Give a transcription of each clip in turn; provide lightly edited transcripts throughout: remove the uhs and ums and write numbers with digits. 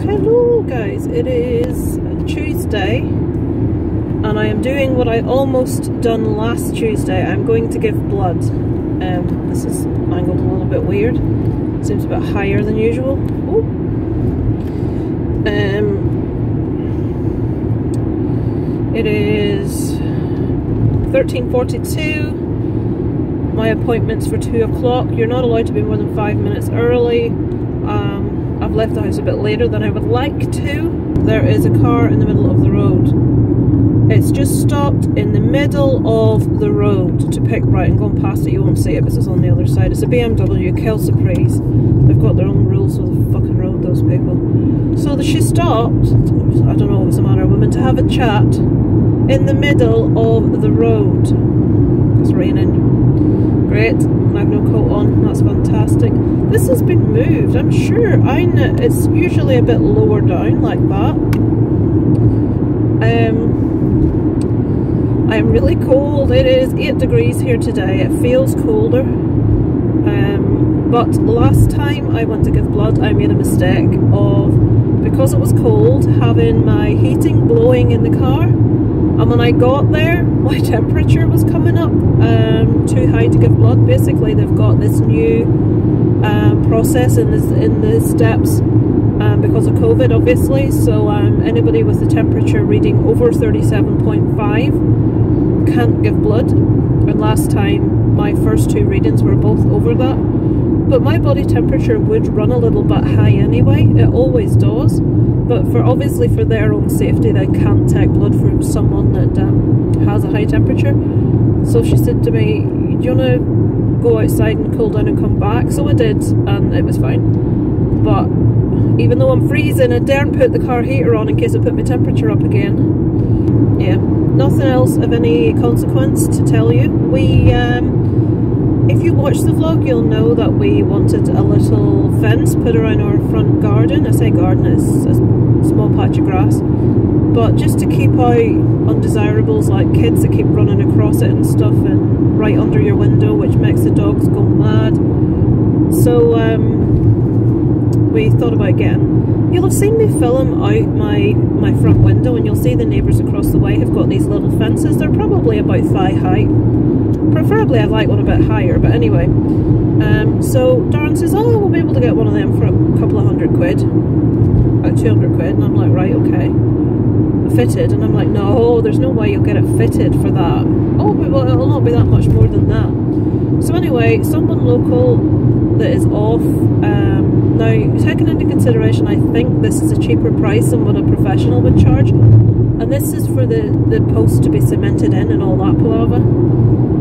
Hello guys, it is Tuesday and I am doing what I almost done last Tuesday. I'm going to give blood. This is angled a little bit weird. Seems a bit higher than usual. Ooh. It is 13:42. My appointment's for 2 o'clock. You're not allowed to be more than 5 minutes early. I've left the house a bit later than I would like to. There is a car in the middle of the road. It's just stopped in the middle of the road to pick right, and going past it you won't see it because it's on the other side. It's a BMW Kelsapri's. They've got their own rules with the fucking road, those people. So she stopped, I don't know if it's a man or a woman, to have a chat in the middle of the road. It's raining. Great, I have no coat on, that's fantastic. This has been moved, I'm sure. It's usually a bit lower down like that. I'm really cold. It is 8 degrees here today. It feels colder. But last time I went to give blood, I made a mistake of, because it was cold, having my heating blowing in the car. And when I got there, my temperature was coming up too high to give blood. Basically, they've got this new process in the steps because of COVID, obviously. So anybody with a temperature reading over 37.5 can't give blood. And last time, my first two readings were both over that. But my body temperature would run a little bit high anyway. It always does. But obviously for their own safety, they can't take blood from someone that has a high temperature. So she said to me, do you want to go outside and cool down and come back? So I did, and it was fine. But even though I'm freezing, I daren't put the car heater on in case I put my temperature up again. Yeah, nothing else of any consequence to tell you. If you watch the vlog, you'll know that we wanted a little fence put around our front garden. I say garden, it's a small patch of grass. But just to keep out undesirables like kids that keep running across it and stuff, and right under your window, which makes the dogs go mad. So we thought about getting... You'll have seen me film out my front window, and you'll see the neighbours across the way have got these little fences. They're probably about thigh height. Preferably I'd like one a bit higher, but anyway. So Darren says, oh, we'll be able to get one of them for a couple of £100, about 200 quid, and I'm like, right, okay. Fitted, and I'm like, no, there's no way you'll get it fitted for that. Oh, but well, it'll not be that much more than that. So anyway, someone local that is off. Now, taking into consideration, I think this is a cheaper price than what a professional would charge, and this is for the post to be cemented in and all that palaver.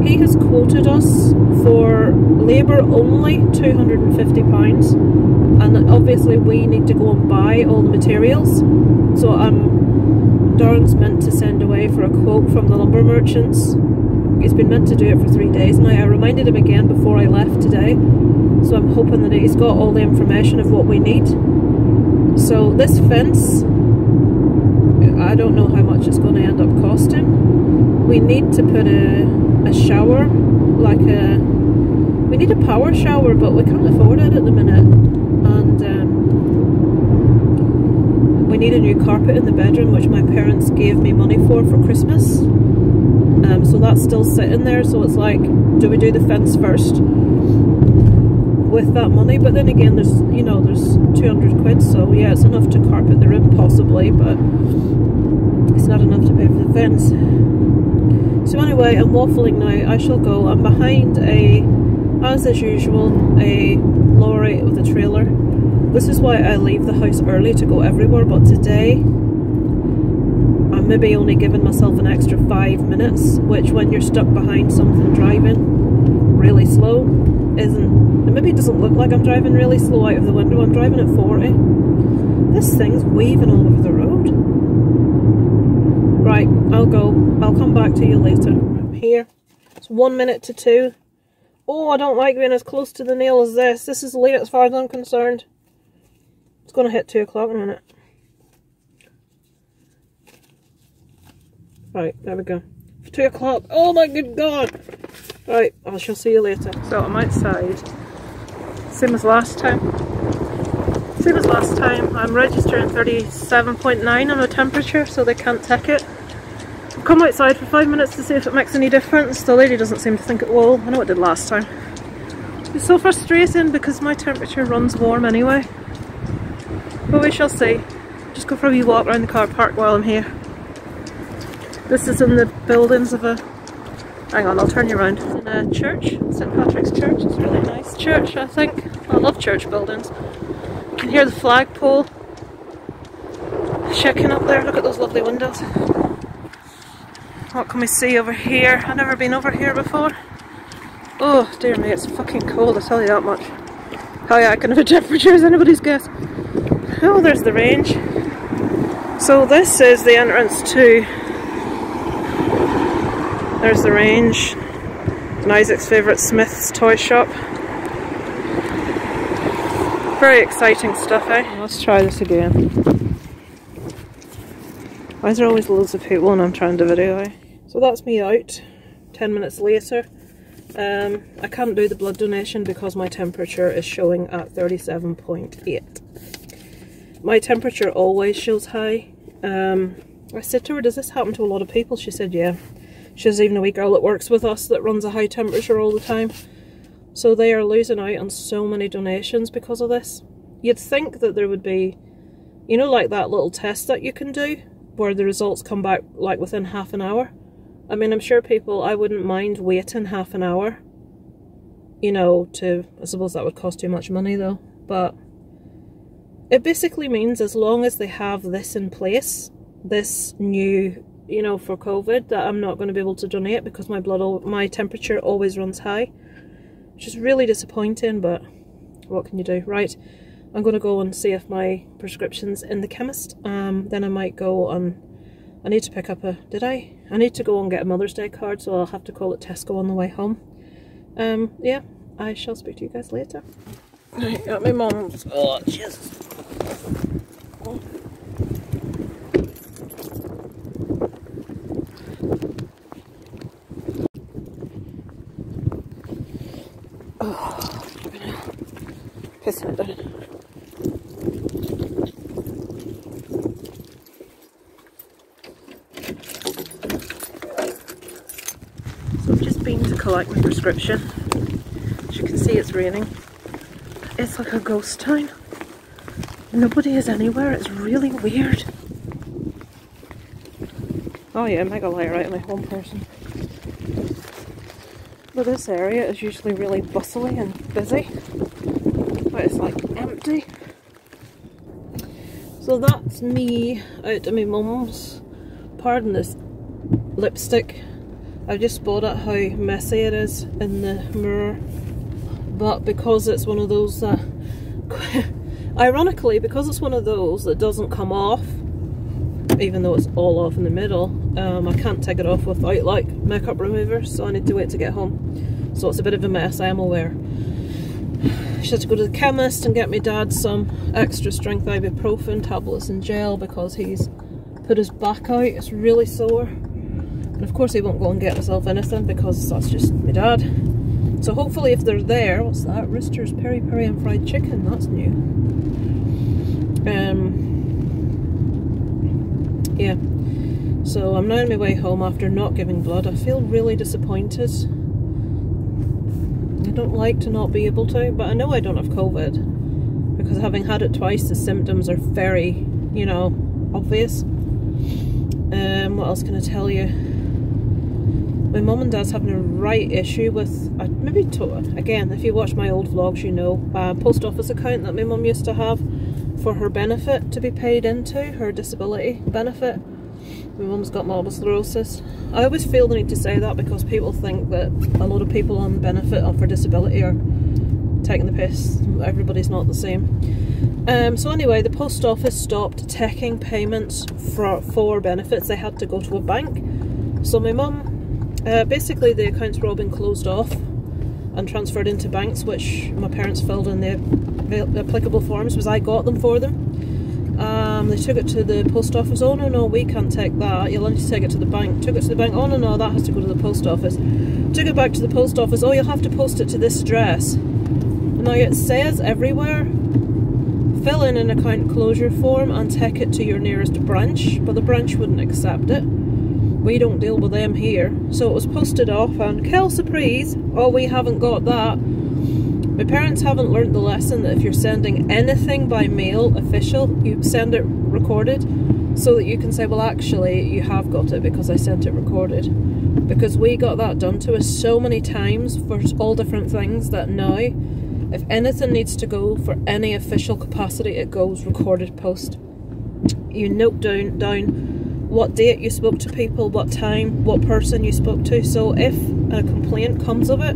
He has quoted us for labour only £250, and obviously we need to go and buy all the materials. So Darren's meant to send away for a quote from the lumber merchants. He's been meant to do it for 3 days now. I reminded him again before I left today, so I'm hoping that he's got all the information of what we need. So this fence, I don't know how much it's going to end up costing. We need to put a shower, we need a power shower, but we can't afford it at the minute. And we need a new carpet in the bedroom, which my parents gave me money for Christmas. So that's still sitting there, so it's like, do we do the fence first with that money? But then again, there's 200 quid, so yeah, it's enough to carpet the room possibly, but it's not enough to pay for the fence. So anyway, I'm waffling now. I shall go. I'm behind as is usual, a lorry with a trailer. This is why I leave the house early to go everywhere, but today I'm maybe only giving myself an extra 5 minutes, which when you're stuck behind something driving really slow maybe it doesn't look like I'm driving really slow out of the window. I'm driving at 40. This thing's weaving all over the road. Right, I'll go. I'll come back to you later. I'm here. It's 1 minute to 2. Oh, I don't like being as close to the nail as this. This is late as far as I'm concerned. It's going to hit 2 o'clock in a minute. Right, there we go. 2 o'clock. Oh my good God. Right, I shall see you later. So I'm outside. Same as last time. Same as last time, I'm registering 37.9 on the temperature, so they can't take it. I've come outside for 5 minutes to see if it makes any difference. The lady doesn't seem to think it will. I know it did last time. It's so frustrating because my temperature runs warm anyway. But we shall see. Just go for a wee walk around the car park while I'm here. This is in the buildings of a... Hang on, I'll turn you around. It's in a church, St Patrick's Church. It's a really nice church, I think. I love church buildings. You can hear the flagpole shaking up there. Look at those lovely windows. What can we see over here? I've never been over here before. Oh dear me, it's fucking cold, I tell you that much. How kind of a temperature is anybody's guess. Oh, there's the range. So this is the entrance to... There's the range. And Isaac's favourite Smith's toy shop. Very exciting stuff, eh? Let's try this again. Why is there always loads of people when I'm trying to video, eh? So that's me out, 10 minutes later. I can't do the blood donation because my temperature is showing at 37.8. My temperature always shows high. I said to her, does this happen to a lot of people? She said, yeah. She has even a wee girl that works with us that runs a high temperature all the time. So they are losing out on so many donations because of this. You'd think that there would be, you know, like that little test that you can do where the results come back like within half an hour. I mean, I'm sure people, I wouldn't mind waiting half an hour, you know, I suppose that would cost too much money though, but it basically means as long as they have this in place, this new, you know, for COVID, that I'm not going to be able to donate because my temperature always runs high, which is really disappointing, but what can you do? Right, I'm going to go and see if my prescription's in the chemist, then I might go on. I need to pick up I need to go and get a Mother's Day card, so I'll have to call it Tesco on the way home. Yeah, I shall speak to you guys later. Right, got my mum's. Oh, Jesus. Oh, pissing it down. To collect my prescription. As you can see, it's raining. It's like a ghost town. Nobody is anywhere. It's really weird. Oh yeah, mega light right, my home person. But this area is usually really bustly and busy, but it's like empty. So that's me out to my mum's. Pardon this lipstick. I just spotted how messy it is in the mirror, but because it's one of those that, ironically, because it's one of those that doesn't come off, even though it's all off in the middle, I can't take it off without like makeup remover, so I need to wait to get home. So it's a bit of a mess, I am aware. She had to go to the chemist and get my dad some extra strength ibuprofen tablets and gel because he's put his back out, it's really sore. And of course he won't go and get himself anything because that's just my dad. So hopefully if they're there, what's that? Rooster's Peri Peri and fried chicken, that's new. Yeah. So I'm now on my way home after not giving blood. I feel really disappointed. I don't like to not be able to, but I know I don't have COVID because having had it twice, the symptoms are very, you know, obvious. What else can I tell you? My mum and dad's having a right issue with, again, if you watch my old vlogs, you know, a post office account that my mum used to have for her benefit to be paid into, her disability benefit. My mum's got multiple sclerosis. I always feel the need to say that because people think that a lot of people on benefit or for disability are taking the piss. Everybody's not the same. So anyway, the post office stopped taking payments for benefits. They had to go to a bank. So my mum, basically the accounts were all been closed off and transferred into banks, which my parents filled in the applicable forms, because I got them for them. They took it to the post office. Oh no, we can't take that, you'll need to take it to the bank. Took it to the bank. Oh no, that has to go to the post office. Took it back to the post office. Oh, you'll have to post it to this address. Now it says everywhere fill in an account closure form and take it to your nearest branch, but the branch wouldn't accept it. We don't deal with them here. So it was posted off, and Kel surprise, oh, we haven't got that. My parents haven't learnt the lesson that if you're sending anything by mail official, you send it recorded, so that you can say, well, actually you have got it because I sent it recorded. Because we got that done to us so many times for all different things that now, if anything needs to go for any official capacity, it goes recorded post. You note down what date you spoke to people, what time, what person you spoke to. So if a complaint comes of it,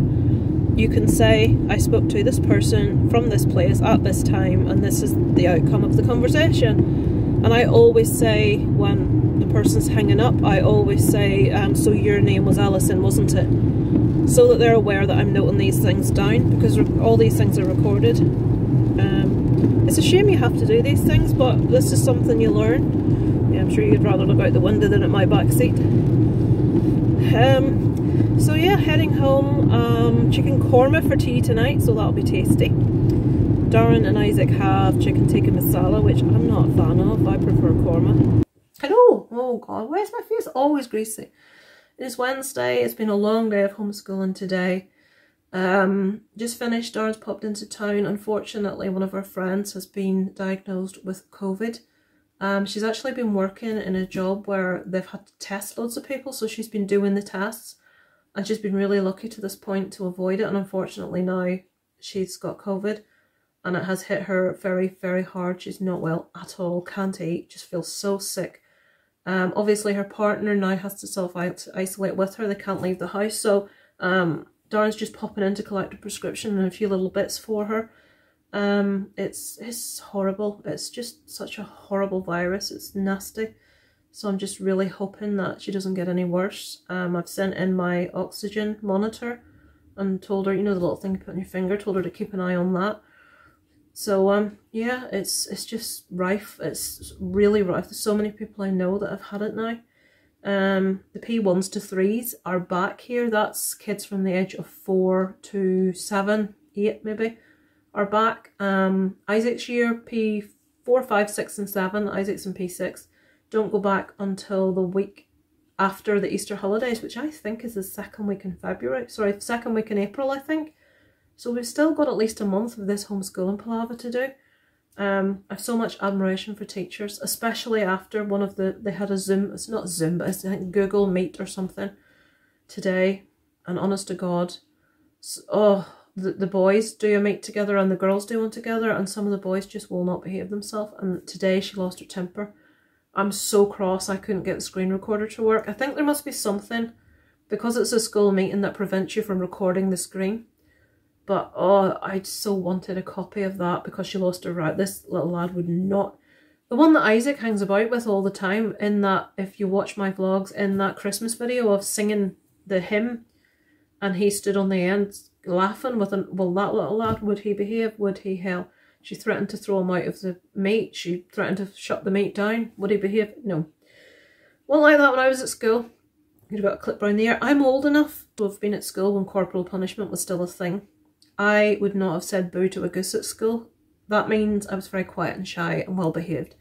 you can say, I spoke to this person from this place at this time, and this is the outcome of the conversation. And I always say, when the person's hanging up, I always say, so your name was Alison, wasn't it? So that they're aware that I'm noting these things down, because all these things are recorded. It's a shame you have to do these things, but this is something you learn. Yeah, I'm sure you'd rather look out the window than at my back seat. So yeah, heading home. Chicken korma for tea tonight, so that'll be tasty. Darren and Isaac have chicken tikka masala, which I'm not a fan of. I prefer korma. Hello! Oh god, why is my face always greasy? It is Wednesday. It's been a long day of homeschooling today. Just finished. Darren's popped into town. Unfortunately, one of our friends has been diagnosed with COVID. She's actually been working in a job where they've had to test loads of people, so she's been doing the tests, and she's been really lucky to this point to avoid it, and unfortunately now she's got COVID and it has hit her very, very hard. She's not well at all, can't eat, just feels so sick. Obviously her partner now has to self-isolate with her, they can't leave the house, so Darren's just popping in to collect a prescription and a few little bits for her. It's horrible. It's just such a horrible virus. It's nasty. So I'm just really hoping that she doesn't get any worse. I've sent in my oxygen monitor and told her, you know, the little thing you put on your finger, told her to keep an eye on that. So yeah, it's just rife. It's really rife. There's so many people I know that have had it now. The P1s to 3s are back here. That's kids from the age of 4 to 7, 8 maybe, are back. Isaac's year, P4, 5, 6 and 7, Isaac's in P6, don't go back until the week after the Easter holidays, which I think is the second week in February. Sorry, second week in April, I think. So we've still got at least a month of this homeschooling palaver to do. I have so much admiration for teachers, especially after one of they had a Zoom, it's not Zoom, but it's I think Google Meet or something today, and honest to God, the boys do a meet together and the girls do one together, and some of the boys just will not behave themselves, and today she lost her temper. I'm so cross I couldn't get the screen recorder to work. I think there must be something, because it's a school meeting, that prevents you from recording the screen. But oh, I so wanted a copy of that because she lost her right. This little lad would not. The one that Isaac hangs about with all the time, in that, if you watch my vlogs, in that Christmas video of singing the hymn, and he stood on the end laughing with well, that little lad, would he behave? Would he? Hell. She threatened to throw him out of the meet. She threatened to shut the meet down. Would he behave? No. Wasn't like that when I was at school. You'd got a clip round the ear. I'm old enough to have been at school when corporal punishment was still a thing. I would not have said boo to a goose at school. That means I was very quiet and shy and well behaved.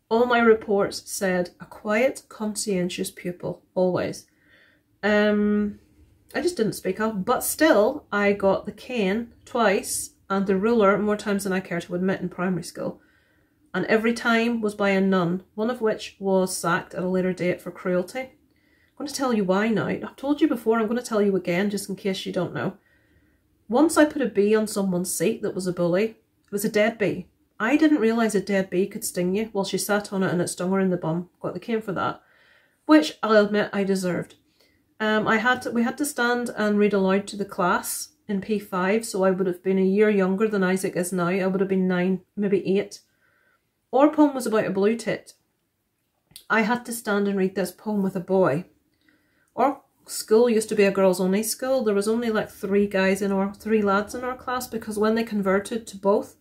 All my reports said a quiet, conscientious pupil, always. I just didn't speak up, but still I got the cane twice and the ruler more times than I care to admit in primary school. And every time was by a nun, one of which was sacked at a later date for cruelty. I'm going to tell you why now. I've told you before, I'm going to tell you again just in case you don't know. Once I put a bee on someone's seat that was a bully. It was a dead bee. I didn't realise a dead bee could sting you. Well, she sat on it and it stung her in the bum. Got the cane for that. Which, I'll admit, I deserved. We had to stand and read aloud to the class in P5, so I would have been a year younger than Isaac is now. I would have been 9, maybe 8. Our poem was about a blue tit. I had to stand and read this poem with a boy. Our school used to be a girls only school. There was only like 3 lads in our class, because when they converted to both,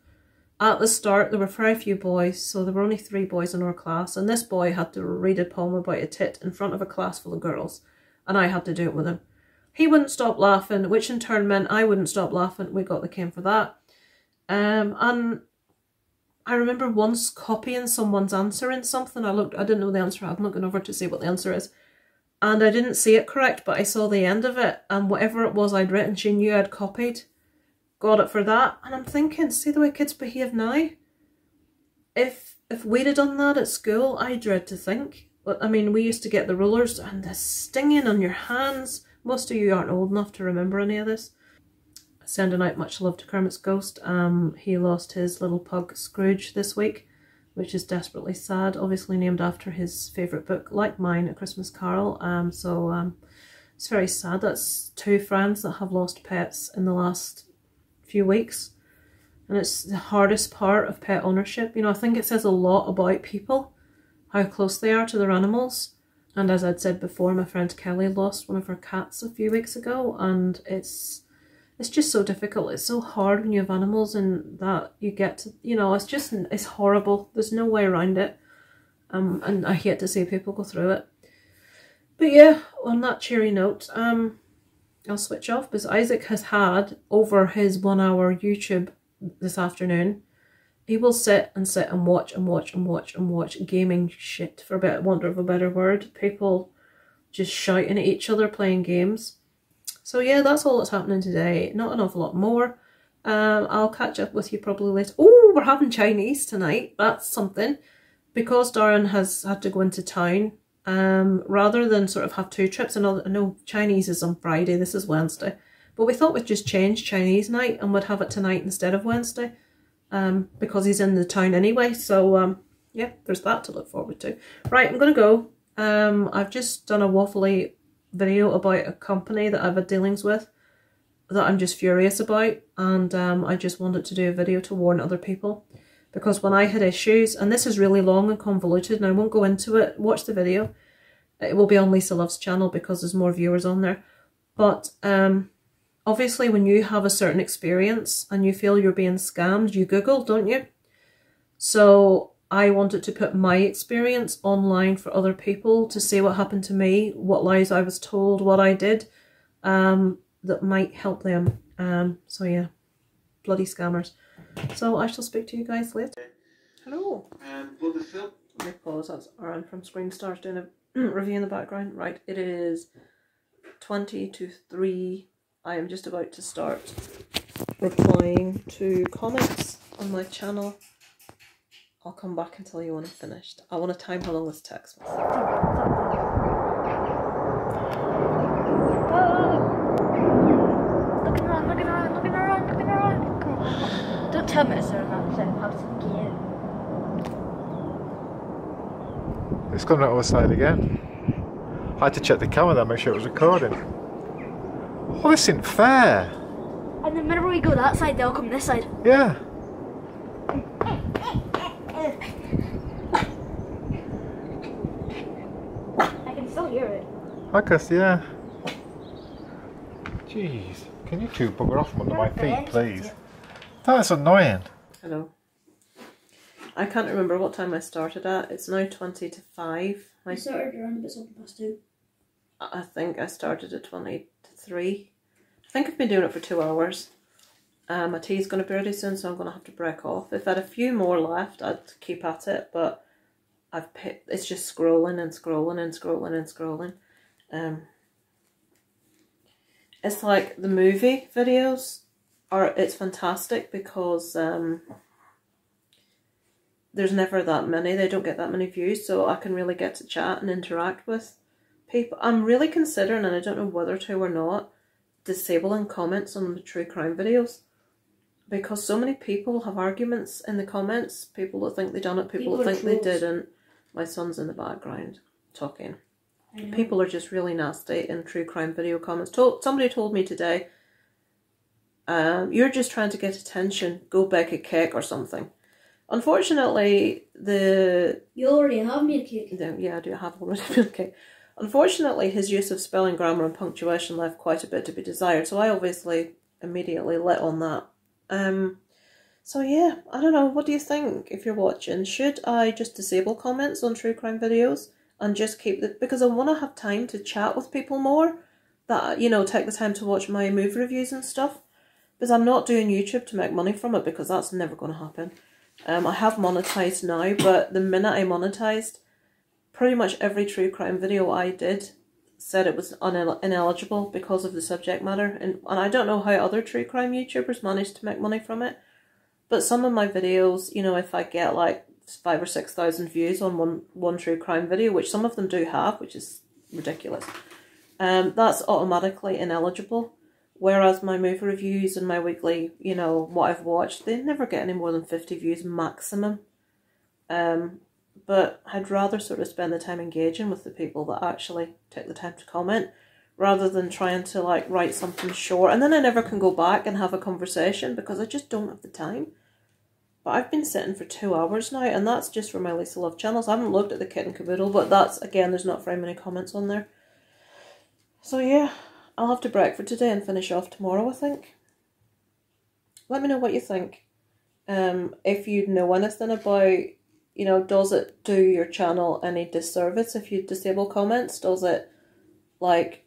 at the start there were very few boys, so there were only 3 boys in our class, and this boy had to read a poem about a tit in front of a class full of girls, and I had to do it with him. He wouldn't stop laughing, which in turn meant I wouldn't stop laughing. We got the cane for that. And I remember once copying someone's answer in something. I didn't know the answer. I'm looking over to see what the answer is. And I didn't see it correct, but I saw the end of it. And whatever it was I'd written, she knew I'd copied. Got it for that. And I'm thinking, see the way kids behave now? If we'd have done that at school, I dread to think. But I mean, we used to get the rulers and the stinging on your hands. Most of you aren't old enough to remember any of this. Sending out much love to Kermit's ghost. He lost his little pug Scrooge this week, which is desperately sad. Obviously named after his favourite book, like mine, A Christmas Carol. It's very sad. That's 2 friends that have lost pets in the last few weeks. And it's the hardest part of pet ownership. You know, I think it says a lot about people, how close they are to their animals. And as I'd said before, my friend Kelly lost one of her cats a few weeks ago, and it's just so difficult. It's so hard when you have animals and that you get to, you know, it's horrible. There's no way around it. And I hate to see people go through it. But yeah, on that cheery note, I'll switch off because Isaac has had over his 1 hour YouTube this afternoon. He will sit and watch gaming shit, for want of a better word. People just shouting at each other playing games. So yeah, that's all that's happening today. Not an awful lot more. I'll catch up with you probably later. Oh, we're having Chinese tonight. That's something. Because Darren has had to go into town, rather than sort of have 2 trips. I know Chinese is on Friday, this is Wednesday. But we thought we'd just change Chinese night and we'd have it tonight instead of Wednesday. Because he's in the town anyway. So yeah, there's that to look forward to. Right, I'm going to go. I've just done a waffly video about a company that I've had dealings with that I'm just furious about, and I just wanted to do a video to warn other people, because when I had issues, and this is really long and convoluted and I won't go into it, watch the video. It will be on Lisa Love's channel because there's more viewers on there. But obviously when you have a certain experience and you feel you're being scammed, you Google, don't you? So I wanted to put my experience online for other people to see what happened to me, what lies I was told, what I did, that might help them. So yeah, bloody scammers. So I shall speak to you guys later. Hello. Well, the film. Let me pause. That's Aaron from Screen Stars doing a review in the background. Right, it is 20 to 3. I am just about to start replying to comments on my channel. I'll come back and tell you when I'm finished. I want to time how long this text was. Looking around. Come on. Don't tell me it's around, so I'll just get you. It's gone on the other side again. I had to check the camera there, make sure it was recording. Oh, this isn't fair. And the minute we go that side, they'll come this side. Yeah. I can still hear it. I guess, yeah. Jeez. Can you two bugger off from under my feet, please? That's annoying. Hello. I can't remember what time I started at. It's now 20 to 5. I started around a bit something past 2. I think I started at 20 to 3. I think I've been doing it for 2 hours. My tea's going to be ready soon, so I'm going to have to break off. If I had a few more left, I'd keep at it, but it's just scrolling and scrolling and scrolling and scrolling. It's like the movie videos it's fantastic because there's never that many. They don't get that many views, so I can really get to chat and interact with people. I'm really considering, and I don't know whether to or not, disabling comments on the true crime videos, because so many people have arguments in the comments. People that think they done it, people that think they didn't. My son's in the background talking. People are just really nasty in true crime video comments. Somebody told me today, you're just trying to get attention, go bake a cake or something. Unfortunately, You already have made a cake. Yeah, I do have already made a cake. Unfortunately, his use of spelling, grammar and punctuation left quite a bit to be desired, so I obviously immediately lit on that. So yeah, I don't know, what do you think if you're watching? Should I just disable comments on true crime videos and just keep because I want to have time to chat with people more, that, you know, take the time to watch my movie reviews and stuff, because I'm not doing YouTube to make money from it, because that's never going to happen. I have monetized now, but the minute I monetized, pretty much every true crime video I did said it was ineligible because of the subject matter. And I don't know how other true crime YouTubers manage to make money from it. But some of my videos, you know, if I get like 5,000 or 6,000 views on one true crime video, which some of them do have, which is ridiculous, that's automatically ineligible. Whereas my movie reviews and my weekly, you know, what I've watched, they never get any more than 50 views maximum. But I'd rather sort of spend the time engaging with the people that actually take the time to comment, rather than trying to like write something short and then I never can go back and have a conversation because I just don't have the time. But I've been sitting for 2 hours now, and that's just for my Lisa Love channels. I haven't looked at the Kitten Kaboodle, but that's, again, there's not very many comments on there. So yeah, I'll have to break for today and finish off tomorrow, I think. Let me know what you think. If you know anything about, you know, does it do your channel any disservice if you disable comments? Does it, like,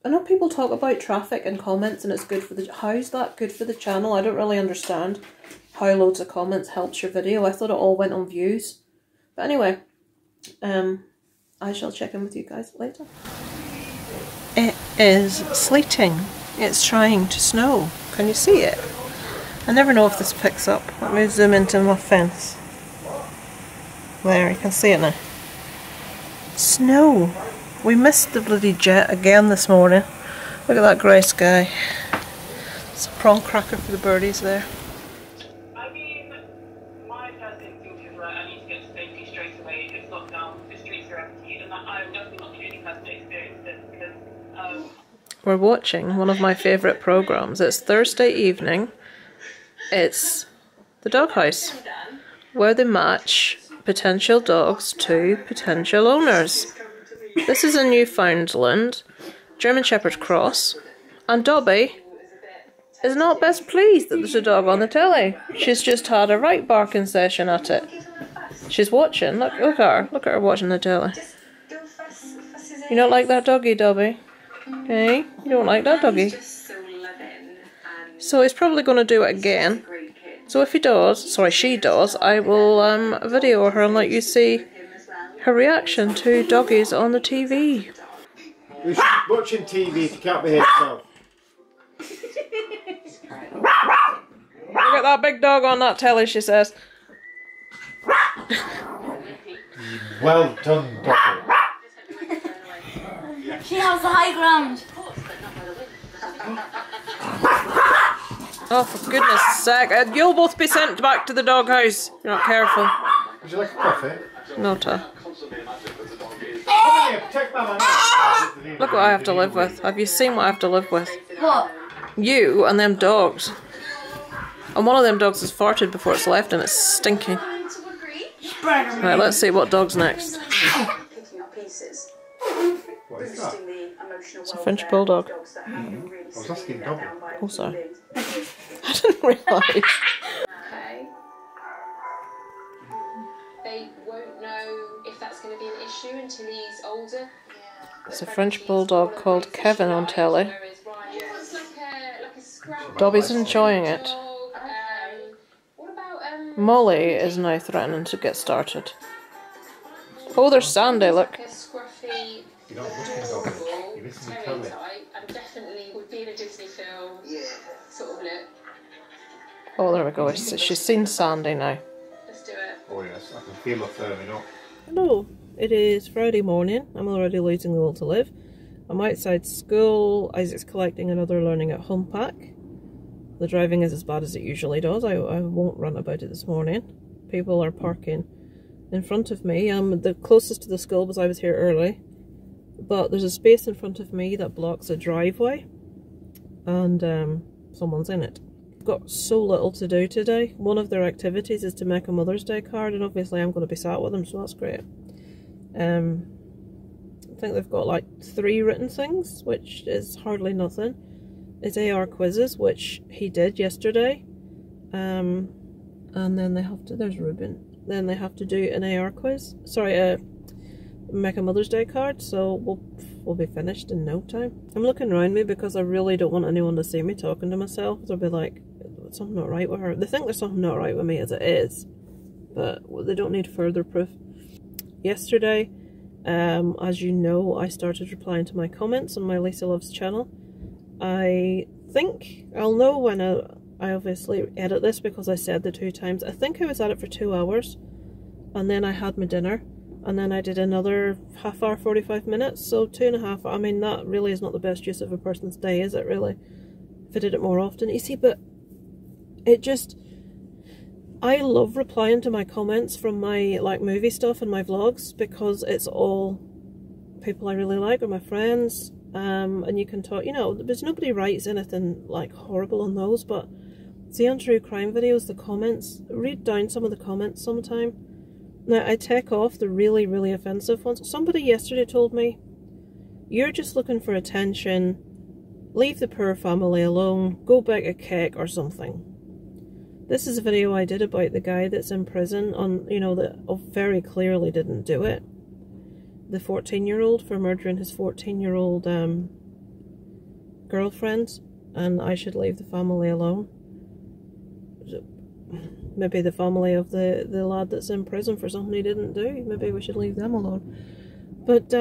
I know people talk about traffic and comments and it's good for the, how's that good for the channel? I don't really understand how loads of comments helps your video. I thought it all went on views. But anyway, I shall check in with you guys later. It is sleeting. It's trying to snow. Can you see it? I never know if this picks up. Let me zoom into my fence. There, you can see it now. Snow. We missed the bloody jet again this morning. Look at that grey sky. It's a prawn cracker for the birdies there. I mean, my first instinct is that I need to get to safety straight away. It's lockdown, the streets are empty, and I'm definitely not the only person to experience this because we're watching one of my favourite programmes. It's Thursday evening. It's the Doghouse, where they match potential dogs to potential owners. This is in Newfoundland, German Shepherd Cross, and Dobby is not best pleased that there's a dog on the telly. She's just had a right barking session at it. She's watching. Look at her. Look at her watching the telly. You don't like that doggy, Dobby? Hey, you don't like that doggy? So he's probably going to do it again. So if he does, sorry, she does, I will video her and let you see her reaction to doggies on the TV. You're watching TV if you can't behave yourself. Look at that big dog on that telly, she says. Well done, Dobby. She has the high ground. Oh, for goodness sake. You'll both be sent back to the doghouse if you're not careful. Would you like a coffee? No, Ta. Come here, protect Mama now. Look what I have to live with. Have you seen what I have to live with? What? You and them dogs. And one of them dogs has farted before it's left and it's stinking. Right, let's see what dog's next. What is that? It's a French Bulldog. I was asking Dobby. Oh, sorry. I didn't realise. Okay. They won't know if that's going to be an issue until he's older. It's a French Bulldog called Kevin on telly. Whereas Ryan was like a scrap Dobby's enjoying it. dog. What about Molly is now threatening to get started. Oh, there's Sandy, look. like a scruffy, You're not looking, Dobby. adorable You listen to terrier telly. type, and definitely would be in a Disney film sort of look. Oh, there we go. She's seen Sandy now. Let's do it. Oh yes, I can feel her firming up. Hello, it is Friday morning. I'm already losing the will to live. I'm outside school. Isaac's collecting another learning at home pack. The driving is as bad as it usually does. I won't run about it this morning. People are parking in front of me. I'm the closest to the school because I was here early. But there's a space in front of me that blocks a driveway. And someone's in it. Got so little to do today. One of their activities is to make a Mother's Day card, and obviously I'm going to be sat with them, so that's great. I think they've got like 3 written things, which is hardly nothing. It's AR quizzes, which he did yesterday. And then they have to, there's Ruben. Then they have to do an AR quiz. Sorry, make a Mother's Day card, so we'll be finished in no time. I'm looking around me because I really don't want anyone to see me talking to myself. They'll be like, something not right with her. They think there's something not right with me as it is, but they don't need further proof. Yesterday, as you know, I started replying to my comments on my Lisa Loves channel. I think I'll know when I obviously edit this because I said the 2 times. I think I was at it for 2 hours, and then I had my dinner, and then I did another half hour, 45 minutes, so 2.5. I mean, that really is not the best use of a person's day, is it really? If I did it more often, you see, but it just, I love replying to my comments from my like movie stuff and my vlogs because it's all people I really like or my friends, and you can talk, you know, there's nobody writes anything like horrible on those, but see on true crime videos, the comments, read down some of the comments sometime. Now I take off the really, really offensive ones. Somebody yesterday told me, you're just looking for attention, leave the poor family alone, go bake a cake or something. This is a video I did about the guy that's in prison on, you know, that very clearly didn't do it. The 14-year-old for murdering his 14-year-old girlfriend, and I should leave the family alone. Maybe the family of the lad that's in prison for something he didn't do. Maybe we should leave them alone. But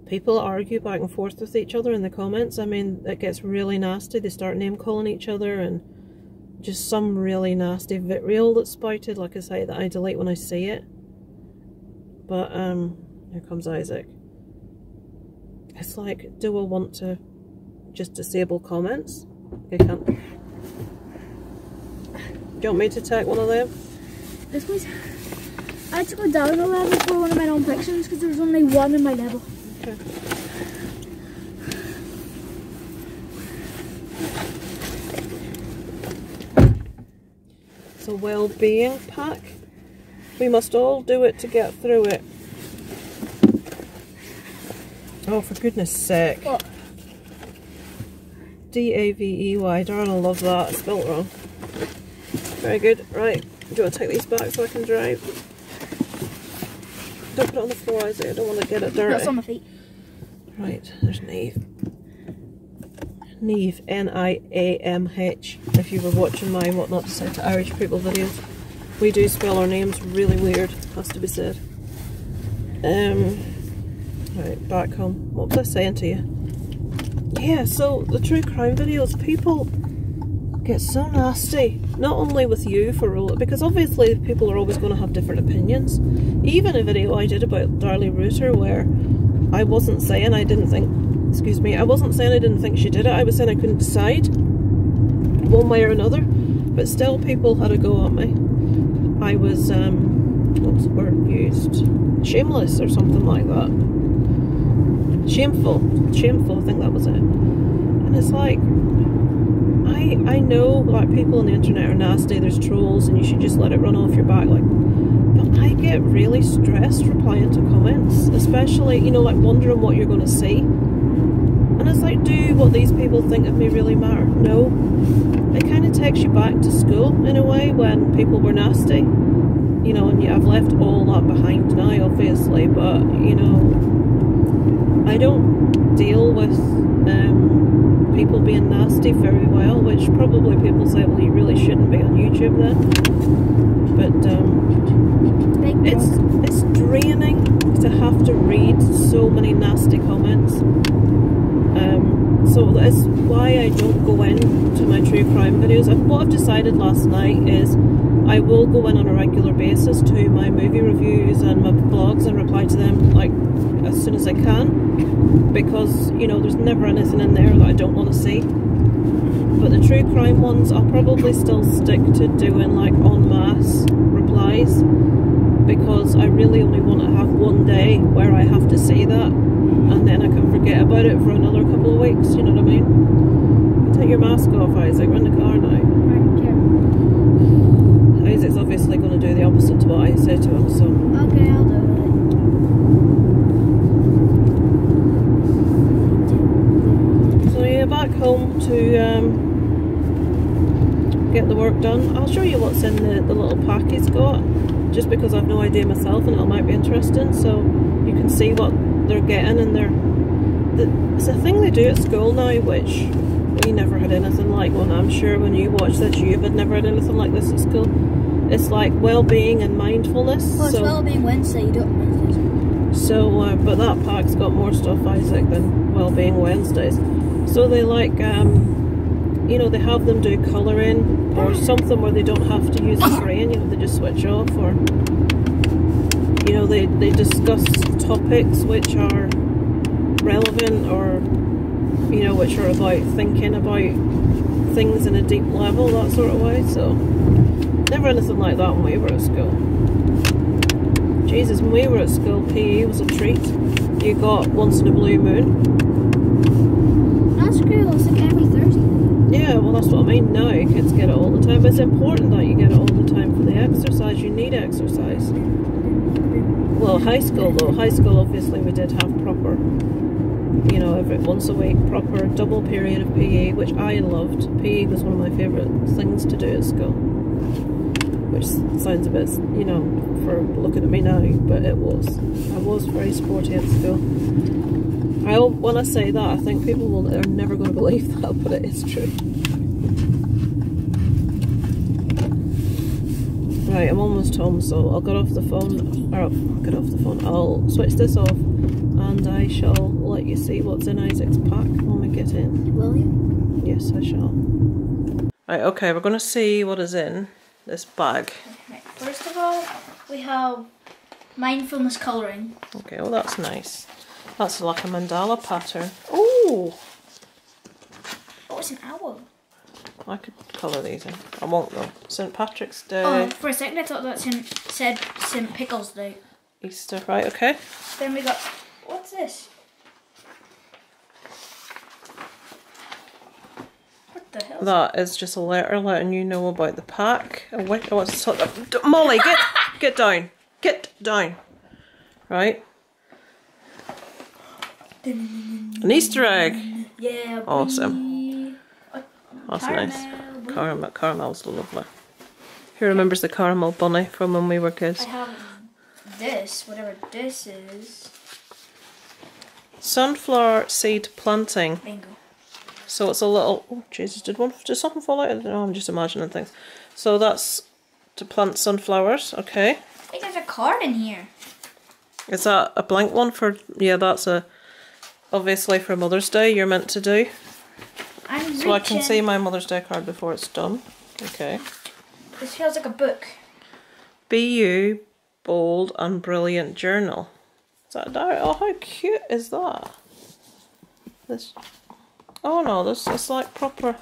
people argue back and forth with each other in the comments. I mean, it gets really nasty. They start name calling each other and just some really nasty vitriol that's spouted, like I say, that I delete when I see it. But here comes Isaac. It's like, do I want to just disable comments? I can't. Do you want me to take one of them? This was, I had to go down a level for one of my non-fictions because there was only one in my level. Okay. A well-being pack. We must all do it to get through it. Oh, for goodness sake. What? D-A-V-E-Y. Darn, I love that. I spelled it wrong. Very good. Right. Do you want to take these back so I can drive? Don't put it on the floor, Isaac. I don't want to get it dirty. That's on my feet. Right. There's Neve. Neve, N-I-A-M-H, if you were watching my What Not to Say to Irish People videos. We do spell our names really weird, has to be said. Right, back home. What was I saying to you? Yeah, so the true crime videos, people get so nasty. Not only with you because obviously people are always going to have different opinions. Even a video I did about Darlie Rooter where I wasn't saying I didn't think, excuse me, I wasn't saying I didn't think she did it, I was saying I couldn't decide one way or another, but still people had a go at me. I was, what was the word used? Shameless or something like that. Shameful, I think that was it. And it's like, I know like people on the internet are nasty, there's trolls and you should just let it run off your back, like, but I get really stressed replying to comments, especially, you know, like wondering what you're going to see. And it's like, do what these people think of me really matter? No. It kind of takes you back to school in a way when people were nasty. You know, and I've left all that behind now, obviously, but, you know, I don't deal with people being nasty very well, which probably people say, well, you really shouldn't be on YouTube then. But it's draining to have to read so many nasty comments. So that's why I don't go into my true crime videos. And what I've decided last night is I will go in on a regular basis to my movie reviews and my blogs and reply to them like as soon as I can, because, you know, there's never anything in there that I don't want to see. But the true crime ones, I'll probably still stick to doing like en masse replies, because I really only want to have one day where I have to see that, and then I can forget about it for another couple of weeks, you know what I mean? Take your mask off, Isaac, we're in the car now. I don't care. Isaac's obviously going to do the opposite to what I say to him, so... Okay, I'll do it. So yeah, back home to get the work done. I'll show you what's in the little pack he's got, just because I've no idea myself and it might be interesting, so you can see what they're getting in their it's a thing they do at school now, which we never had anything like. Well, I'm sure when you watch this, you had never had anything like this at school. It's like well-being and mindfulness. Well, it's well-being Wednesday. You do it on Wednesdays. So, but that pack's got more stuff, Isaac, than well-being Wednesdays. So they like, you know, they have them do colouring or something where they don't have to use a brain. You know, they just switch off, or you know, they discuss topics which are relevant, or you know, which are about thinking about things in a deep level, that sort of way. So never anything like that when we were at school. Jesus, when we were at school, PE was a treat. You got once in a blue moon. That's cool. It's like every Thursday. Yeah, well, that's what I mean. Now kids get it all the time, but it's important that you get it all the time for the exercise. You need exercise. Well, high school though. High school, obviously, we did have proper, you know, once a week, proper double period of PE, which I loved. PE was one of my favourite things to do at school. Which sounds a bit, you know, for looking at me now, but it was. I was very sporty at school. When I say that, I think people are never going to believe that, but it is true. Right, I'm almost home, so I'll get off the phone, or I'll get off the phone. I'll switch this off, and I shall let you see what's in Isaac's pack when we get in. Will you? Yes, I shall. Right, okay, we're going to see what is in this bag. Okay, first of all, we have mindfulness colouring. Okay, well that's nice. That's like a mandala pattern. Ooh! Oh, it's an owl. I could colour these in. I won't though. St. Patrick's Day. Oh, for a second I thought that said St. Pickles Day. Easter, right, okay. Then we got, what's this? What the hell? That is just a letter letting you know about the pack. Molly, get down. Get down. Right. An Easter egg. Yeah. Awesome. That's nice. Caramel's lovely. Who remembers the caramel bunny from when we were kids? I have this, whatever this is. Sunflower seed planting. Bingo. So it's a little, oh Jesus, did something fall out? I don't know, I'm just imagining things. So that's to plant sunflowers, okay. I think there's a card in here. Is that a blank one for, yeah, that's obviously for Mother's Day you're meant to do. So I can see my Mother's Day card before it's done. Okay. This feels like a book. Be you, bold and brilliant journal. Is that a diary? Oh, how cute is that? This. Oh no, this is like proper.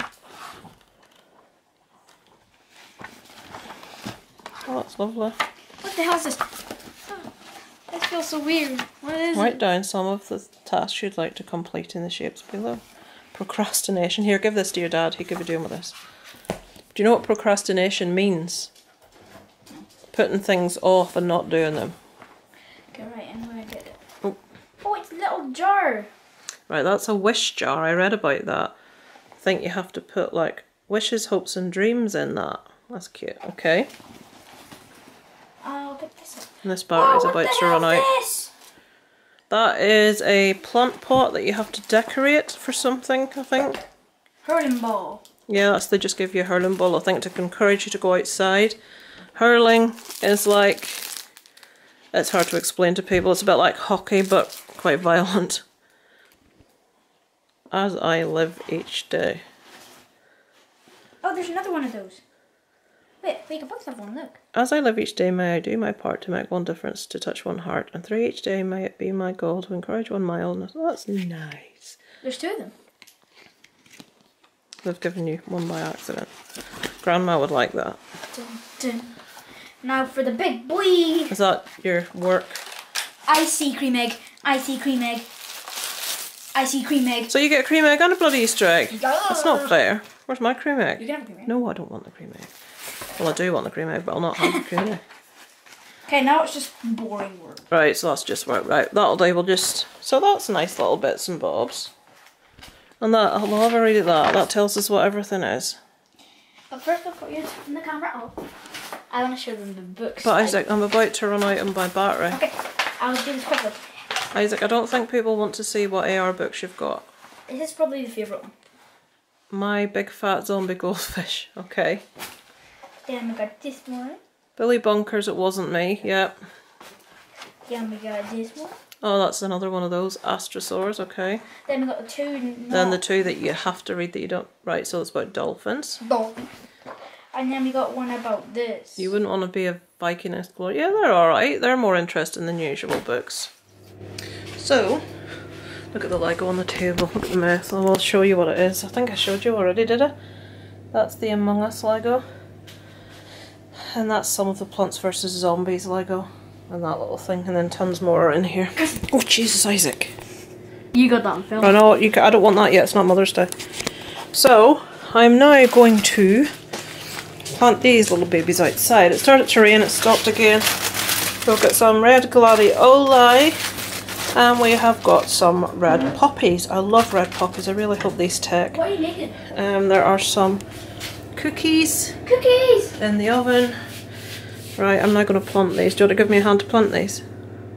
Oh, that's lovely. What the hell is this? Oh, this feels so weird. What is Write it? down some of the tasks you'd like to complete in the shapes below. Procrastination. Here, give this to your dad. He could be doing with this. Do you know what procrastination means? Putting things off and not doing them. Okay, right, I'm gonna get it. Oh. Oh, it's a little jar. Right, that's a wish jar. I read about that. I think you have to put like wishes, hopes and dreams in that. That's cute. Okay. I'll pick this up. And this battery's Oh, about to run out. This? That is a plant pot that you have to decorate for something, I think. Hurling ball. Yeah, they just give you a hurling ball, I think, to encourage you to go outside. Hurling is like, it's hard to explain to people, it's a bit like hockey but quite violent. As I live each day. Oh, there's another one of those. Wait, we can both have one, look. As I live each day, may I do my part to make one difference, to touch one heart, and through each day may it be my goal to encourage one mile. Oh, that's nice. There's two of them. They've given you one by accident. Grandma would like that. Dun, dun. Now for the big boy. Is that your work? I see cream egg. I see cream egg. I see cream egg. So you get a cream egg and a bloody Easter egg? Yeah. That's not fair. Where's my cream egg? You can have a cream egg. No, I don't want the cream egg. Well, I do want the cream egg, but I'll not have the cream egg. Okay, now it's just boring work. Right, so that's just work. Right, that'll do. We'll just... So that's nice little bits and bobs. And that, I'll have a read at that. That tells us what everything is. But first, before you turn the camera off, I want to show them the books. But Isaac, I'm about to run out of my battery. Okay, I'll do this quickly. Isaac, I don't think people want to see what AR books you've got. This is probably the favourite one. My Big Fat Zombie Goldfish. Okay. Then we got this one. Billy Bunkers, It Wasn't Me. Yep. Then we got this one. Oh, that's another one of those. Astrosaurs. Okay. Then we got the two. Then the two that you have to read that you don't. Right, so it's about dolphins. Dolphins. And then we got one about this. You wouldn't want to be a Viking explorer. Yeah, they're alright. They're more interesting than usual books. So, look at the Lego on the table. Look at the mess. I will show you what it is. I think I showed you already, did I? That's the Among Us Lego. And that's some of the Plants vs Zombies Lego. And that little thing. And then tons more are in here. Oh, Jesus, Isaac. You got that on film. I know. I don't want that yet. It's not Mother's Day. So, I'm now going to plant these little babies outside. It started to rain, it stopped again. We've got some red gladioli and we have got some red poppies. I love red poppies, I really hope these take. What are you making? There are some cookies. Cookies! In the oven. Right, I'm now going to plant these. Do you want to give me a hand to plant these?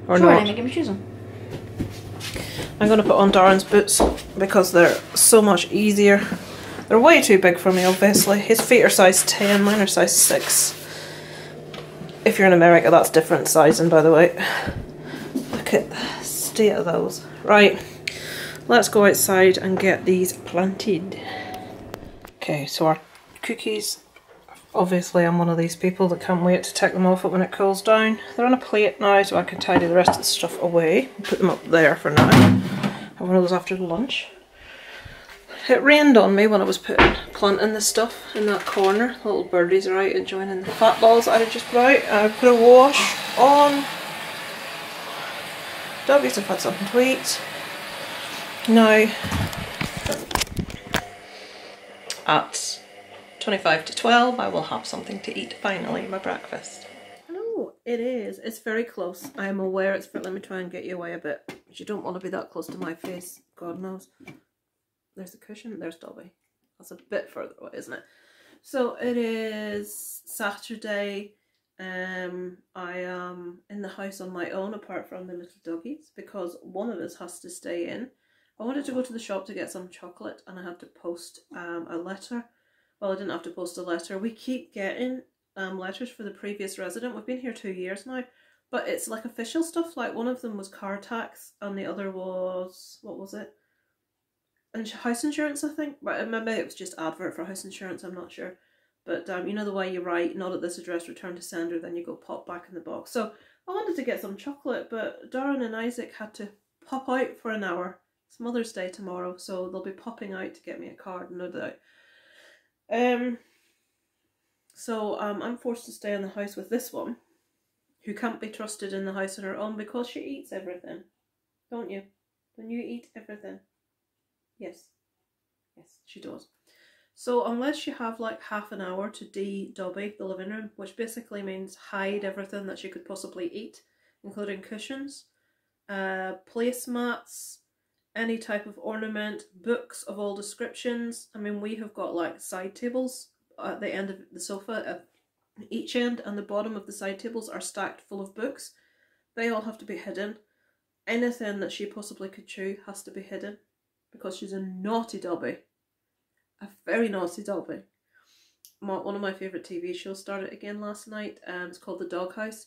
Or sure, not? give me choose them. I'm going to put on Darren's boots because they're so much easier. They're way too big for me, obviously. His feet are size 10, mine are size 6. If you're in America, that's different sizing, by the way. Look at the state of those. Right, let's go outside and get these planted. Okay, so our cookies. Obviously, I'm one of these people that can't wait to take them off it when it cools down. They're on a plate now, so I can tidy the rest of the stuff away. Put them up there for now. Have one of those after lunch. It rained on me when I was planting the stuff in that corner. The little birdies are out enjoying the fat balls that I just put out. I put a wash on. Dobby's have had something to eat. Now, at 25 to 12, I will have something to eat finally, my breakfast. Hello, it is. It's very close. I am aware it's for, let me try and get you away a bit. But you don't want to be that close to my face, God knows. There's the cushion, there's Dobby. That's a bit further away, isn't it? So it is Saturday. I am in the house on my own apart from the little doggies because one of us has to stay in. I wanted to go to the shop to get some chocolate and I had to post a letter. Well, I didn't have to post a letter. We keep getting letters for the previous resident. We've been here 2 years now, but it's like official stuff. Like one of them was car tax and the other was, what was it? And house insurance, I think, but maybe it was just advert for house insurance, I'm not sure. But you know the way you write, not at this address, return to sender, then you go pop back in the box. So I wanted to get some chocolate, but Darren and Isaac had to pop out for an hour. It's Mother's Day tomorrow, so they'll be popping out to get me a card, no doubt. So I'm forced to stay in the house with this one, who can't be trusted in the house on her own because she eats everything. Don't you? Don't you eat everything? Yes. Yes, she does. So unless you have like half an hour to de-Dobby the living room, which basically means hide everything that she could possibly eat, including cushions, placemats, any type of ornament, books of all descriptions. I mean, we have got like side tables at the end of the sofa at each end, and the bottom of the side tables are stacked full of books. They all have to be hidden. Anything that she possibly could chew has to be hidden. Because she's a naughty Dobby. A very naughty Dobby. One of my favourite TV shows started again last night. It's called The Doghouse.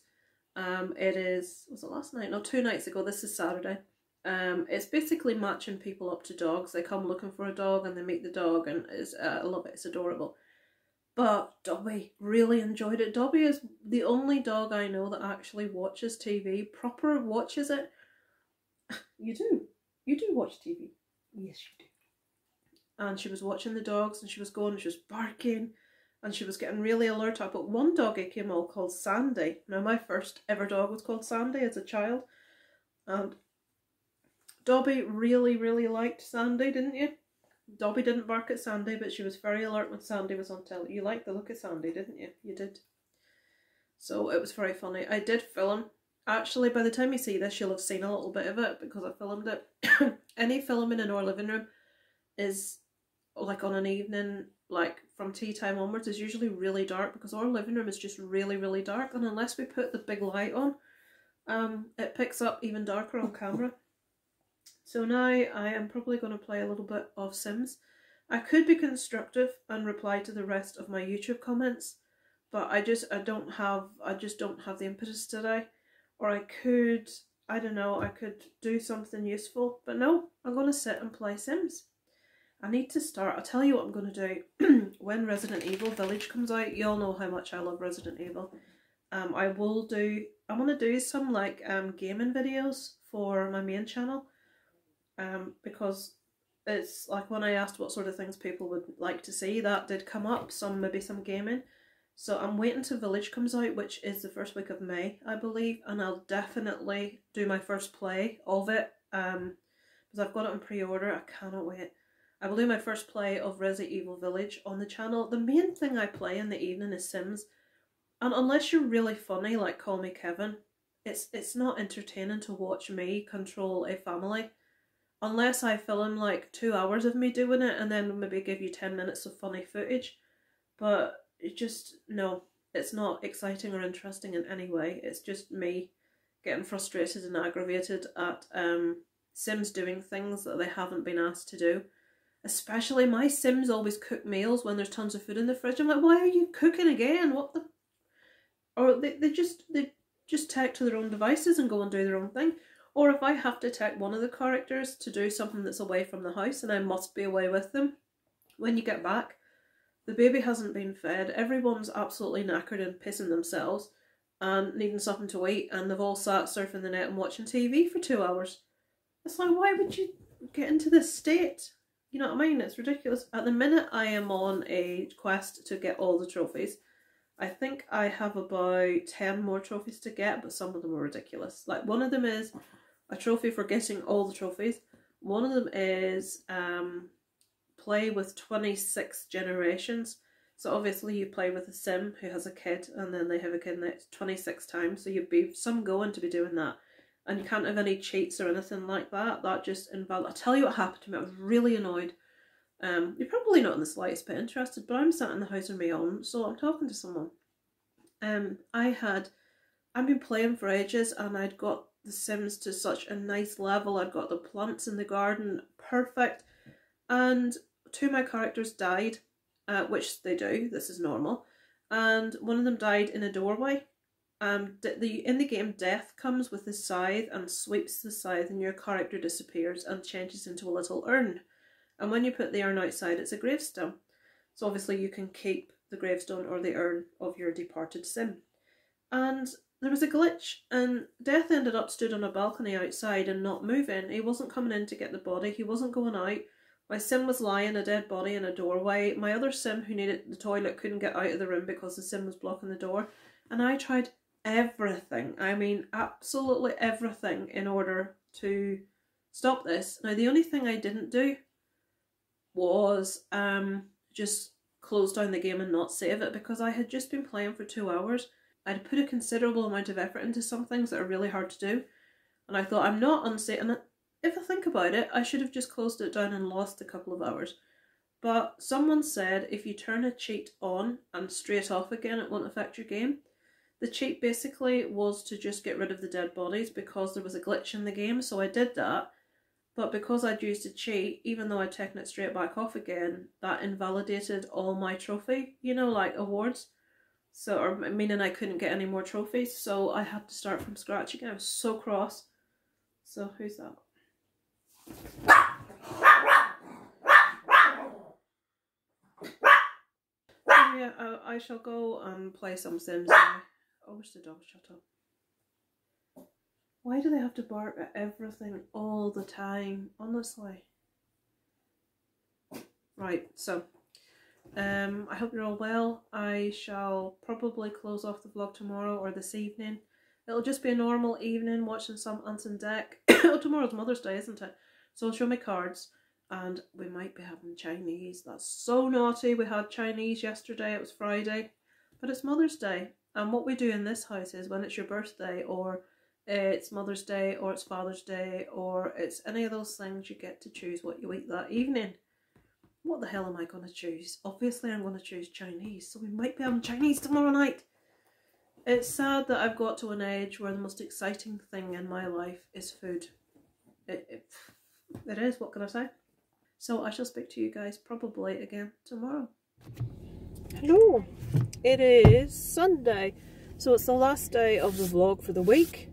It is, was it last night? No, 2 nights ago. This is Saturday. It's basically matching people up to dogs. They come looking for a dog and they meet the dog, and it's, I love it. It's adorable. But Dobby really enjoyed it. Dobby is the only dog I know that actually watches TV. Proper watches it. You do. You do watch TV. Yes, you do. And she was watching the dogs and she was going, she was barking and she was getting really alert. But one doggy came all called Sandy. Now my first ever dog was called Sandy as a child. And Dobby really, really liked Sandy, didn't you? Dobby didn't bark at Sandy, but she was very alert when Sandy was on telly. You liked the look of Sandy, didn't you? You did. So it was very funny. I did film. Actually, by the time you see this, you'll have seen a little bit of it because I filmed it. Any filming in our living room is like on an evening, like from tea time onwards, is usually really dark because our living room is just really, really dark. And unless we put the big light on, it picks up even darker on camera. So now I am probably going to play a little bit of Sims. I could be constructive and reply to the rest of my YouTube comments, but I just don't have the impetus today. Or I could, I don't know, I could do something useful, but no, I'm going to sit and play Sims. I need to start. I'll tell you what I'm going to do. When Resident Evil Village comes out, you all know how much I love Resident Evil. I'm going to do some like gaming videos for my main channel, because it's like when I asked what sort of things people would like to see, that did come up, maybe some gaming. So I'm waiting till Village comes out, which is the first week of May, I believe, and I'll definitely do my first play of it, because I've got it on pre-order. I cannot wait. I will do my first play of Resident Evil Village on the channel. The main thing I play in the evening is Sims, and unless you're really funny, like Call Me Kevin, it's not entertaining to watch me control a family. Unless I film like 2 hours of me doing it and then maybe give you 10 minutes of funny footage. But it just, no, it's not exciting or interesting in any way. It's just me getting frustrated and aggravated at Sims doing things that they haven't been asked to do. Especially my Sims always cook meals when there's tons of food in the fridge. I'm like, why are you cooking again? What the? Or they just take to their own devices and go and do their own thing. Or if I have to take one of the characters to do something that's away from the house and I must be away with them, when you get back, the baby hasn't been fed, everyone's absolutely knackered and pissing themselves and needing something to eat, and they've all sat surfing the net and watching TV for 2 hours. It's like, why would you get into this state? You know what I mean? It's ridiculous. At the minute I am on a quest to get all the trophies. I think I have about 10 more trophies to get, but some of them are ridiculous. Like one of them is a trophy for getting all the trophies. One of them is play with 26 generations. So obviously you play with a sim who has a kid and then they have a kid next 26 times. So you'd be some going to be doing that. And you can't have any cheats or anything like that. That just invalid. I'll tell you what happened to me. I was really annoyed. You're probably not in the slightest bit interested, but I'm sat in the house on my own, so I'm talking to someone. I've been playing for ages and I'd got the Sims to such a nice level. I'd got the plants in the garden perfect, and 2 of my characters died, which they do, this is normal, and one of them died in a doorway. In the game, death comes with the scythe and sweeps the scythe and your character disappears and changes into a little urn. And when you put the urn outside, it's a gravestone. So obviously you can keep the gravestone or the urn of your departed sim. And there was a glitch and Death ended up stood on a balcony outside and not moving. He wasn't coming in to get the body, he wasn't going out. My sim was lying, a dead body in a doorway. My other sim who needed the toilet couldn't get out of the room because the sim was blocking the door. And I tried everything, I mean absolutely everything, in order to stop this. Now the only thing I didn't do was just close down the game and not save it, because I had just been playing for 2 hours. I'd put a considerable amount of effort into some things that are really hard to do, and I thought, I'm not unsafe. And if I think about it, I should have just closed it down and lost a couple of hours. But someone said if you turn a cheat on and straight off again, it won't affect your game. The cheat basically was to just get rid of the dead bodies because there was a glitch in the game, so I did that. But because I'd used a cheat, even though I'd taken it straight back off again, that invalidated all my trophy, you know, like awards. So, or meaning I couldn't get any more trophies, so I had to start from scratch again. I was so cross. So, who's that? So yeah, I shall go and play some Sims now. Oh, wish the dog shut up. Why do they have to bark at everything all the time? Honestly. Right, so I hope you're all well. I shall probably close off the vlog tomorrow or this evening. It'll just be a normal evening watching some Ants on Deck. Oh, tomorrow's Mother's Day, isn't it? So I'll show my cards and we might be having Chinese. That's so naughty. We had Chinese yesterday, it was Friday, but it's Mother's Day. And what we do in this house is when it's your birthday or it's Mother's Day or it's Father's Day or it's any of those things, you get to choose what you eat that evening. What the hell am I going to choose? Obviously I'm going to choose Chinese, so we might be having Chinese tomorrow night. It's sad that I've got to an age where the most exciting thing in my life is food. It is, what can I say? So I shall speak to you guys probably again tomorrow. Hello, it is Sunday, so it's the last day of the vlog for the week.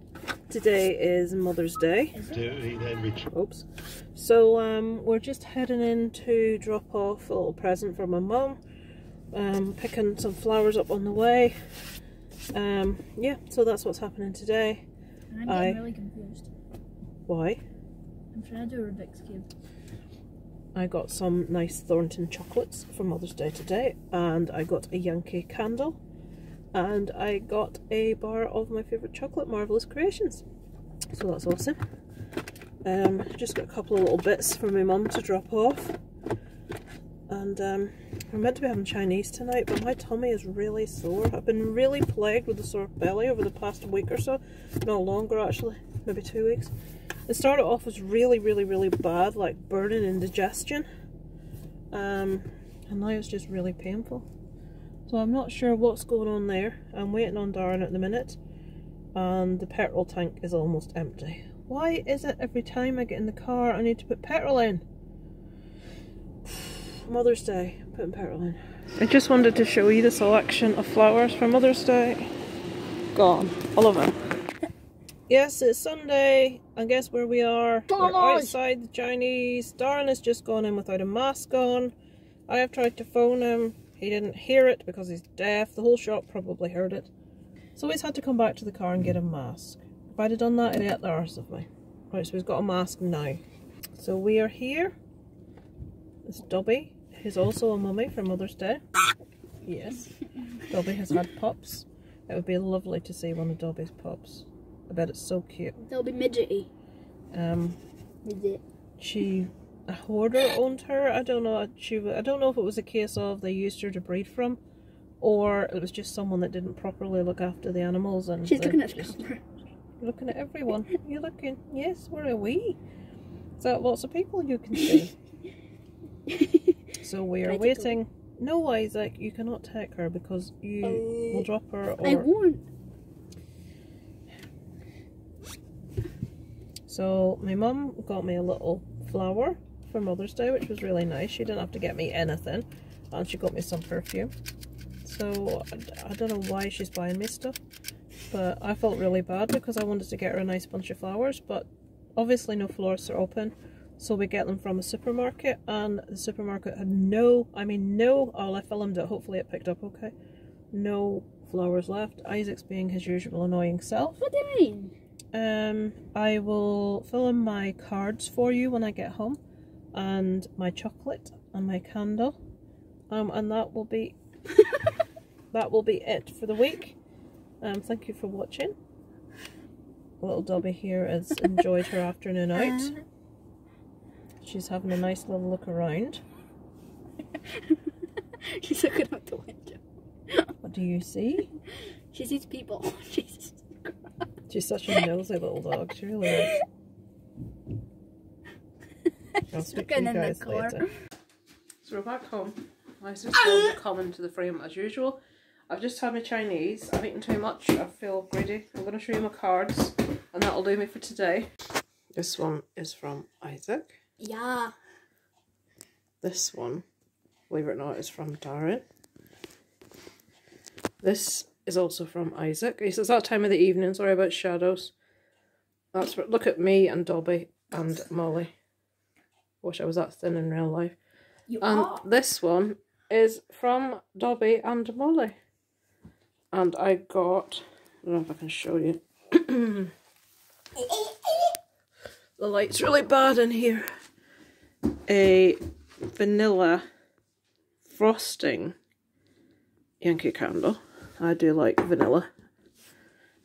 Today is Mother's Day. Oops. So we're just heading in to drop off a little present for my mum. Picking some flowers up on the way. Yeah, so that's what's happening today. And I'm getting really confused. Why? I'm trying to do a Rubik's Cube. I got some nice Thornton chocolates for Mother's Day today, and I got a Yankee candle, and I got a bar of my favourite chocolate, Marvellous Creations. So that's awesome. Just got a couple of little bits for my mum to drop off. And we're meant to be having Chinese tonight, but my tummy is really sore. I've been really plagued with a sore belly over the past week or so. No, longer actually, maybe 2 weeks. It started off as really bad, like burning indigestion. And now it's just really painful. So I'm not sure what's going on there. I'm waiting on Darren at the minute. And the petrol tank is almost empty. Why is it every time I get in the car I need to put petrol in? Mother's Day, putting petrol in. I just wanted to show you the selection of flowers for Mother's Day. Gone, all of them. Yes, it's Sunday, and guess where we are? We're outside the Chinese. Darren has just gone in without a mask on. I have tried to phone him. He didn't hear it because he's deaf. The whole shop probably heard it. So he's had to come back to the car and get a mask. If I'd have done that, he'd ate the arse of me. Right, so he's got a mask now. So we are here. It's Dobby. He's also a mummy for Mother's Day. Yes. Dobby has had pups. It would be lovely to see one of Dobby's pups. I bet it's so cute. They'll be midgety. A hoarder owned her. I don't know. I don't know if it was a case of they used her to breed from, or it was just someone that didn't properly look after the animals. And she's looking at the camera. Looking at everyone. You're looking. Yes, where are we? Is that lots of people you can see? So we are waiting. No, Isaac, you cannot take her because you will drop her. Or... I won't. So my mum got me a little flower for Mother's Day, which was really nice. She didn't have to get me anything, and she got me some perfume. So I don't know why she's buying me stuff, but I felt really bad because I wanted to get her a nice bunch of flowers, but obviously no florists are open. So we get them from a supermarket, and the supermarket had no, oh, I filmed it, hopefully it picked up okay. No flowers left. Isaac's being his usual annoying self. What do you mean? I will fill in my cards for you when I get home, and my chocolate and my candle, and that will be that will be it for the week. Thank you for watching. Little Dobby here has enjoyed her afternoon out. She's having a nice little look around. She's looking out the window. What do you see? She sees people. She's such a nosy little dog. She really is. I'll speak to you guys later. So we're back home. Isaac's still coming to the frame as usual. I've just had my Chinese. I've eaten too much. I feel greedy. I'm going to show you my cards, and that'll do me for today. This one is from Isaac. Yeah. This one, believe it or not, is from Darren. This is also from Isaac. He says, that time of the evening, sorry about shadows. That's what, look at me and Dobby and Molly. Wish I was that thin in real life. This one is from Dobby and Molly. And I got, I don't know if I can show you. The light's really bad in here. A vanilla frosting Yankee candle. I do like vanilla.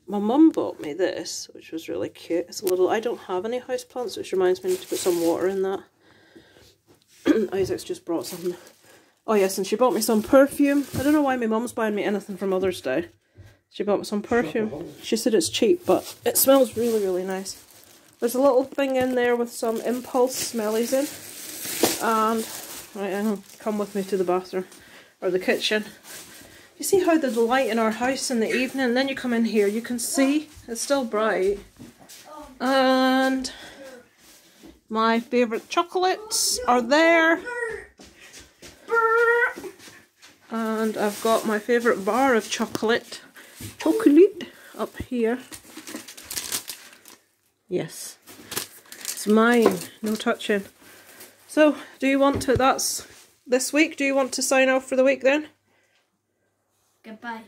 My mum bought me this, which was really cute. It's a little, I don't have any houseplants, which reminds me I need to put some water in that. Isaac's just brought some. Oh yes, and she bought me some perfume. I don't know why my mum's buying me anything for Mother's Day. She bought me some perfume. She said it's cheap, but it smells really nice. There's a little thing in there with some impulse smellies in. And, right, hang on, come with me to the bathroom, or the kitchen. You see how the light in our house in the evening, and then you come in here, you can see it's still bright. And my favourite chocolates are there. And I've got my favourite bar of chocolate up here. Yes, it's mine, no touching. So, do you want to, that's this week, do you want to sign off for the week then? Goodbye.